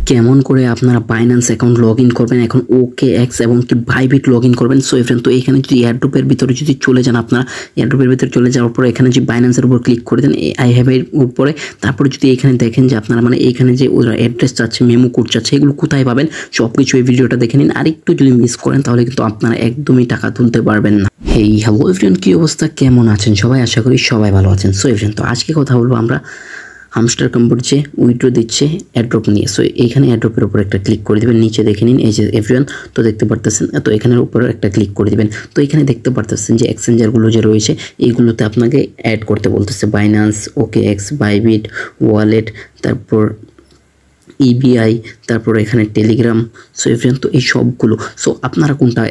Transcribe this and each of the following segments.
কেমন করে আপনারা বাইন্যান্স অ্যাকাউন্ট লগ ইন করবেন, এখন OKX এবং কি বাইবিট লগ ইন করবেন। সো ফ্রেন্ড, তো এখানে যদি এয়ারড্রপের ভিতরে যদি চলে যান, আপনারা এয়ারড্রপের ভিতরে চলে যাওয়ার পর এখানে যে বাইন্যান্সের উপর ক্লিক করে দেন, আই হ্যাভ এর উপরে, তারপরে যদি এখানে দেখেন যে আপনারা মানে এইখানে যে ওরা অ্যাড্রেস চাচ্ছে, মেমো কোড চাচ্ছে, এগুলো কোথায় পাবেন সব কিছু এই ভিডিওটা দেখে নিন। আর একটু যদি মিস করেন তাহলে কিন্তু আপনারা একদমই টাকা তুলতে পারবেন না। হেই হ্যালো এভরিওয়ান, কি অবস্থা, কেমন আছেন সবাই? আশা করি সবাই ভালো আছেন। সো এভরিওয়ান, তো আজকে কথা বলবো আমরা হামস্টার কম্বোর যে উইথড্র দিচ্ছে অ্যাড্রপ নিয়ে। সো এইখানে অ্যাড্রপের উপর একটা ক্লিক করে দেবেন, নিচে দেখে নিন এই যে এভরিওয়ান, তো দেখতে পারতেছেন, তো এখানের উপরে একটা ক্লিক করে দেবেন। তো এখানে দেখতে পারতেছেন যে এক্সচেঞ্জারগুলো যে রয়েছে এইগুলোতে আপনাকে অ্যাড করতে বলতেছে, বাইন্যান্স, OKX, বাইবিট, ওয়ালেট, তারপর EBI, তারপর এখানে টেলিগ্রাম। সো এভরিওয়ান, তো এই সবগুলো, সো আপনারা কোনটা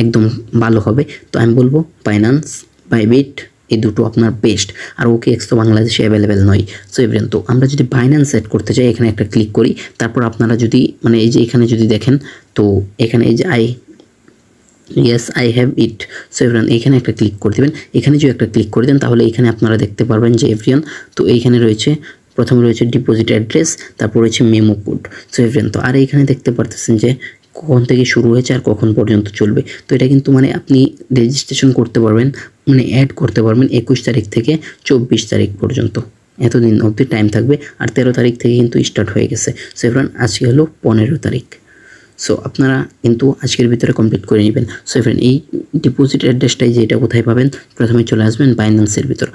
একদম ভালো হবে? তো আমি বলবো বাইন্যান্স, বাইবিট, এই দুটো আপনার বেস্ট। আর OKX তো বাংলাদেশে অ্যাভেলেবেল নয়। সো এভরিওয়ান, তো আমরা যদি বাইন্যান্স সেট করতে চাই এখানে একটা ক্লিক করি, তারপর আপনারা যদি মানে এই যে এখানে যদি দেখেন, তো এখানে এই যে I have it. So everyone, এখানে একটা ক্লিক করে দেবেন। এখানে যদি একটা ক্লিক করে দেন তাহলে এখানে আপনারা দেখতে পারবেন যে এভরিওয়ান, তো এইখানে রয়েছে প্রথমে রয়েছে ডিপোজিট অ্যাড্রেস, তারপর রয়েছে মেমো কোড। সো এভরিওয়ান, তো আর এইখানে দেখতে পারতেছেন যে কখন থেকে শুরু হয়েছে আর কখন পর্যন্ত চলবে। তো এটা কিন্তু মানে আপনি রেজিস্ট্রেশন করতে পারবেন, মানে অ্যাড করতে পারবেন 21 তারিখ থেকে 24 তারিখ পর্যন্ত, এতদিন অবধি টাইম থাকবে। আর 13 তারিখ থেকে কিন্তু স্টার্ট হয়ে গেছে। সো এভরিওয়ান, আজকে হলো 15 তারিখ। সো আপনারা কিন্তু আজকের ভিতরে কমপ্লিট করে নেবেন। সো এভরিওয়ান, এই ডিপোজিট অ্যাড্রেসটাই যে এটা কোথায় পাবেন, প্রথমে চলে আসবেন বাইন্যান্সের ভিতর,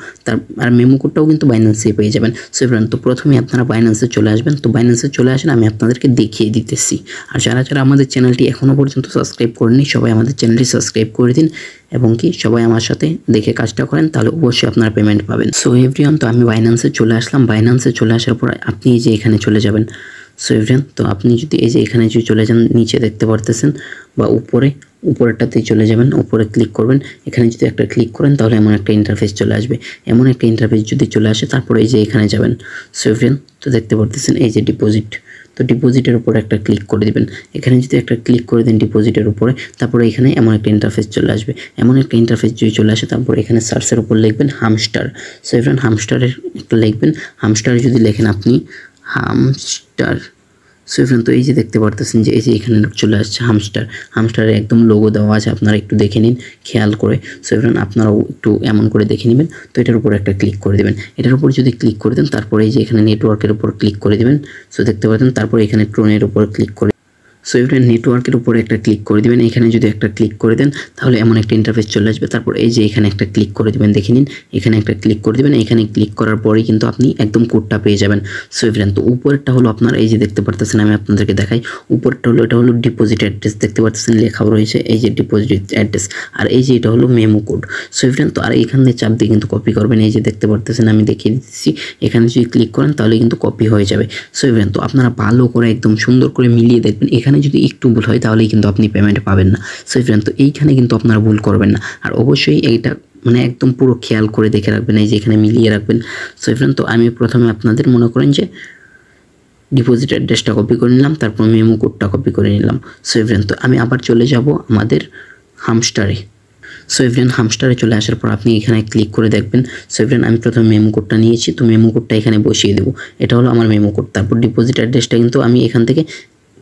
আর মেমো কোডটাও কিন্তু বাইন্যান্সে পেয়ে যাবেন। সো এভরিওয়ান, তো প্রথমে আপনারা বাইন্যান্সে চলে আসবেন। তো বাইন্যান্সে চলে আসেন, আমি আপনাদেরকে দেখিয়ে দিতেছি। আর যারা যারা আমাদের চ্যানেলটি এখনও পর্যন্ত সাবস্ক্রাইব করেননি, সবাই আমাদের চ্যানেলটি সাবস্ক্রাইব করে দিন এবং কি সবাই আমার সাথে দেখে কাজটা করেন, তাহলে অবশ্যই আপনারা পেমেন্ট পাবেন। সো এভরিওয়ান, তো আমি বাইন্যান্সে চলে আসলাম। বাইন্যান্সে চলে আসার পর আপনি এই যে এখানে চলে যাবেন। সো এভরিওয়ান, তো আপনি যদি এই যে এখানে যদি চলে যান, নিচে দেখতে পারতেছেন বা উপরেরটাতেই চলে যাবেন, উপরে ক্লিক করবেন। এখানে যদি একটা ক্লিক করেন তাহলে এমন একটা ইন্টারফেস চলে আসবে। এমন একটা ইন্টারফেস যদি চলে আসে, তারপরে এই যে এখানে যাবেন। সো এভরিওয়ান, তো দেখতে পারতেছেন এই যে ডিপোজিট, তো ডিপোজিটের উপরে একটা ক্লিক করে দিবেন। এখানে যদি একটা ক্লিক করে দেন ডিপোজিটের উপরে, তারপরে এখানে এমন একটা ইন্টারফেস চলে আসবে। এমন একটা ইন্টারফেস যদি চলে আসে, তারপরে এখানে সার্চের উপর লিখবেন হামস্টার। সো এভরিওয়ান, হামস্টারের একটা লিখবেন। হামস্টারে যদি লেখেন আপনি হামস্টার, সো এভরিওয়ান, তো এই যে দেখতে পারতেছেন যে এই যে এখানে চলে আসছে হামস্টারের একদম লোগো দেওয়া আছে, আপনারা একটু দেখে নিন খেয়াল করে। সো এভরিওয়ান, আপনারাও একটু এমন করে দেখে নেবেন। তো এটার উপর একটা ক্লিক করে দেবেন। এটার উপর যদি ক্লিক করে দেন, তারপরে এই যে এখানে নেটওয়ার্কের উপর ক্লিক করে দেবেন। সো দেখতে পাচ্ছেন, তারপরে এখানে ট্রোনের উপর ক্লিক করে, সো এভরিওয়ান, নেটওয়ার্কের উপরে একটা ক্লিক করে দিবেন। এখানে যদি একটা ক্লিক করে দেন তাহলে এমন একটা ইন্টারফেস চলে আসবে। তারপর এই যে এখানে একটা ক্লিক করে দিবেন, দেখে নিন এখানে একটা ক্লিক করে দিবেন। এখানে ক্লিক করার পরেই কিন্তু আপনি একদম কোডটা পেয়ে যাবেন। সো এভরিওয়ান, তো উপরেরটা হলো আপনার এই যে দেখতে পারতেছেন, আমি আপনাদেরকে দেখাই। উপরেরটা হলো, এটা হলো ডিপোজিট অ্যাড্রেস, দেখতে পাচ্ছেন লেখাও রয়েছে এই যে ডিপোজিট অ্যাড্রেস। আর এই যে এটা হলো মেমো কোড। সো এভরিওয়ান, তো আর এখানে চাপ দিয়ে কিন্তু কপি করবেন। এই যে দেখতে পারতেছেন, আমি দেখিয়ে দিচ্ছি। এখানে যদি ক্লিক করেন তাহলে কিন্তু কপি হয়ে যাবে। সো এভরিওয়ান, তো আপনারা ভালো করে একদম সুন্দর করে মিলিয়ে দেখবেন। এখানে যদি একটু ভুল হয় তাহলেই কিন্তু আপনি পেমেন্ট পাবেন না। সো এভরিওয়ান, তো এইখানে কিন্তু আপনারা ভুল করবেন না। আর অবশ্যই এইটা মানে একদম পুরো খেয়াল করে দেখে রাখবেন, এই যে এখানে মিলিয়ে রাখবেন। সো এভরিওয়ান, তো আমি প্রথমে আপনাদের মনে করেন যে ডিপোজিট অ্যাড্রেসটা কপি করে নিলাম, তারপর মেমো কোডটা কপি করে নিলাম। সো এভরিওয়ান, তো আমি আবার চলে যাব আমাদের হামস্টারে। সো এভরিওয়ান, হামস্টারে চলে আসার পর আপনি এখানে ক্লিক করে দেখবেন। সো এভরিওয়ান, আমি প্রথমে মেমো কোডটা নিয়েছি, তো মেমো কোডটা এখানে বসিয়ে দেবো। এটা হলো আমার মেমো কোড। তারপর ডিপোজিট অ্যাড্রেসটা কিন্তু আমি এখান থেকে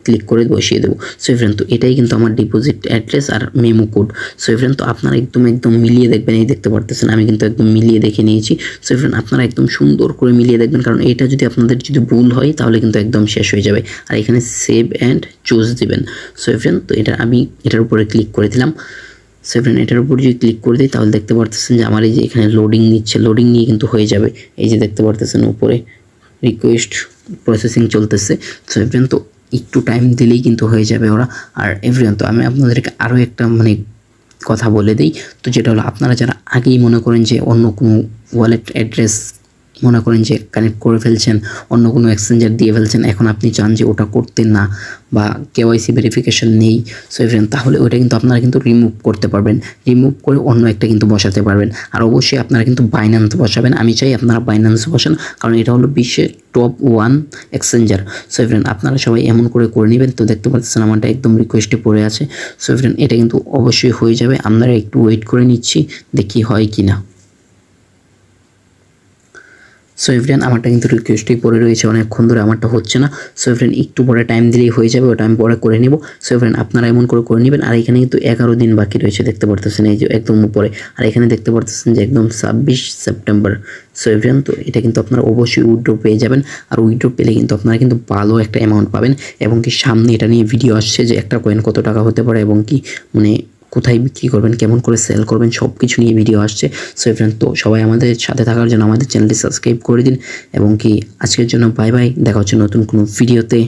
ক্লিক করে বসিয়ে দেবো। সো এভরিওয়ান, তো এটাই কিন্তু আমার ডিপোজিট অ্যাড্রেস আর মেমো কোড। সো এভরিওয়ান, তো আপনারা একদম মিলিয়ে দেখবেন। এই দেখতে পারতেছেন আমি কিন্তু একদম মিলিয়ে দেখে নিয়েছি। সো এভরিওয়ান, আপনারা একদম সুন্দর করে মিলিয়ে দেখবেন, কারণ এটা যদি আপনাদের যদি ভুল হয় তাহলে কিন্তু একদম শেষ হয়ে যাবে। আর এখানে সেভ অ্যান্ড চুজ দিবেন। সো এভরিওয়ান, তো এটা আমি এটার উপরে ক্লিক করে দিলাম। সো এভরিওয়ান, এটার উপর যদি ক্লিক করে দিই তাহলে দেখতে পারতেছেন যে আমার এই যে এখানে লোডিং নিচ্ছে, লোডিং নিয়ে কিন্তু হয়ে যাবে। এই যে দেখতে পারতেছেন উপরে রিকোয়েস্ট প্রসেসিং চলতেছে। সো এভরিওয়ান, তো একটু টাইম দিলেই কিন্তু হয়ে যাবে ওরা। আর এভরিওয়ান, তো আমি আপনাদেরকে আরও একটা মানে কথা বলে দিই, তো যেটা হলো আপনারা যারা আগেই মনে করেন যে অন্য কোনো ওয়ালেট অ্যাড্রেস মনে করেন যে কানেক্ট করে ফেলছেন, অন্য কোনো এক্সচেঞ্জার দিয়ে ফেলছেন, এখন আপনি চান যে ওটা করতে না বা KYC ভেরিফিকেশন নেই। সো এভরিওয়ান, তাহলে ওইটা কিন্তু আপনারা কিন্তু রিমুভ করতে পারবেন। রিমুভ করে অন্য একটা কিন্তু বসাতে পারবেন। আর অবশ্যই আপনারা কিন্তু বাইন্যান্স বসাবেন। আমি চাই আপনারা বাইন্যান্স বসান, কারণ এটা হলো বিশ্বের টপ 1 এক্সচেঞ্জার। সো এভরিওয়ান, আপনারা সবাই এমন করে নেবেন। তো দেখতে পাচ্ছেন আমারটা একদম রিকোয়েস্টে পড়ে আছে। সো এভরিওয়ান, এটা কিন্তু অবশ্যই হয়ে যাবে। আপনারা একটু ওয়েট করে নিচ্ছি, দেখি হয় কি না। সো এভরিওয়ান আমারটা কিন্তু রিকোয়েস্টই পড়ে রয়েছে অনেকক্ষণ ধরে, আমারটা হচ্ছে না। সো এভরিওয়ান একটু পরে টাইম দিলেই হয়ে যাবে, ওটা আমি পরে করে নিব। সো এভরিওয়ান আপনারা এমন করে নেবেন। আর এখানে কিন্তু 11 দিন বাকি রয়েছে দেখতে পারতেছেন, এই যে একদম উপরে। আর এখানে দেখতে পারতেছেন যে একদম 26 সেপ্টেম্বর। সো এভরিওয়ান তো এটা কিন্তু আপনারা অবশ্যই উইথড্র পেয়ে যাবেন। আর উইথড্র পেলে কিন্তু আপনারা কিন্তু ভালো একটা অ্যামাউন্ট পাবেন, এবং কি সামনে এটা নিয়ে ভিডিও আসছে যে একটা কয়েন কত টাকা হতে পারে, এবং কি মানে কোথায় বিক্রি করবেন, কেমন করে সেল করবেন, সব কিছু নিয়ে ভিডিও আসছে। সো ফ্রেন্ড, তো সবাই আমাদের সাথে থাকার জন্য আমাদের চ্যানেলটি সাবস্ক্রাইব করে দিন, এবং কি আজকের জন্য বাই বাই, দেখা হচ্ছে নতুন কোনো ভিডিওতে।